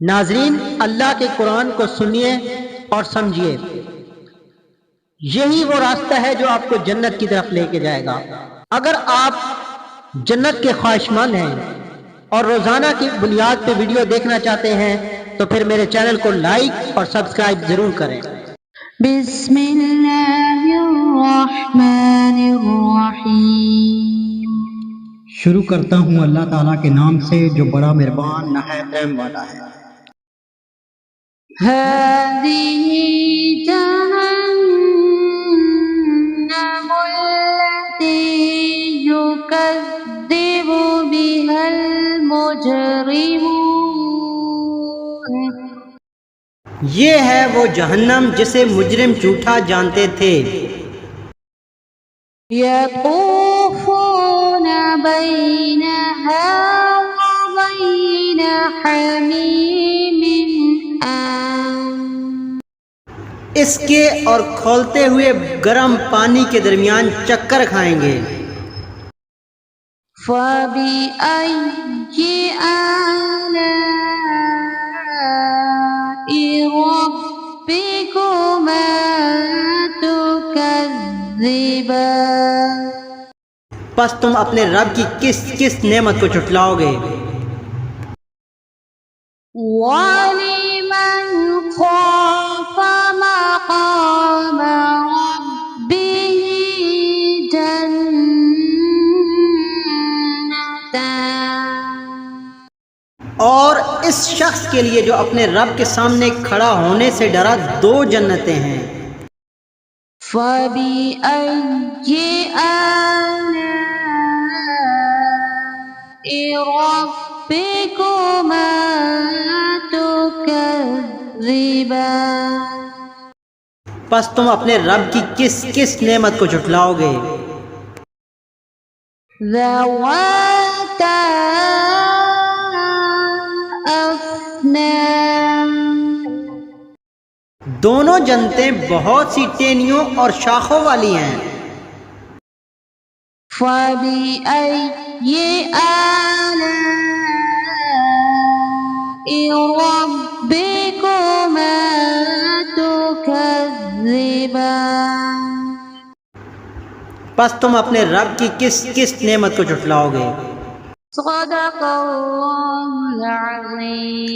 ناظرین، اللہ کے قرآن کو سنیے اور سمجھیے، یہی وہ راستہ ہے جو آپ کو جنت کی طرف لے کے جائے گا۔ اگر آپ جنت کے خواہشمند ہیں اور روزانہ کی بنیاد پہ ویڈیو دیکھنا چاہتے ہیں تو پھر میرے چینل کو لائک اور سبسکرائب ضرور کریں۔ بسم اللہ الرحمن الرحیم۔ شروع کرتا ہوں اللہ تعالیٰ کے نام سے جو بڑا مہربان نہایت رحم والا ہے۔ هذه جہنم التي يكذب بها المجرمون۔ یہ ہے وہ جہنم جسے مجرم جھوٹا جانتے تھے۔ يطوفون بينها وبين حميم آن۔ اس کے اور کھولتے ہوئے گرم پانی کے درمیان چکر کھائیں گے۔ فَبِأَيِّ آلَاءِ رَبِّكُمَا تُكَذِّبَانِ۔ پس تم اپنے رب کی کس کس نعمت کو جھٹلاؤ گے؟ وَلِمَنْ خَافَ مَقَامَ رَبِّهِ جَنَّتَانِ۔ اور اس شخص کے لیے جو اپنے رب کے سامنے کھڑا ہونے سے ڈرا، دو جنتیں ہیں۔ فَبِأَيِّ آلَاءِ رَبِّكُمَا تُكَذِّبَانِ۔ پس تم اپنے رب کی کس کس نعمت کو جھٹلاؤ گے؟ ذَوَاتَا أَفْنَانٍ۔ دونوں جنتیں بہت سی ٹہنیوں اور شاخوں والی ہیں۔ فَبِأَيِّ آلَاءِ رَبِّكُمَا تُكَذِّبَانِ۔ پس تم اپنے رب کی کس کس نعمت کو جھٹلاؤ گے؟ صدق اللہ العظیم۔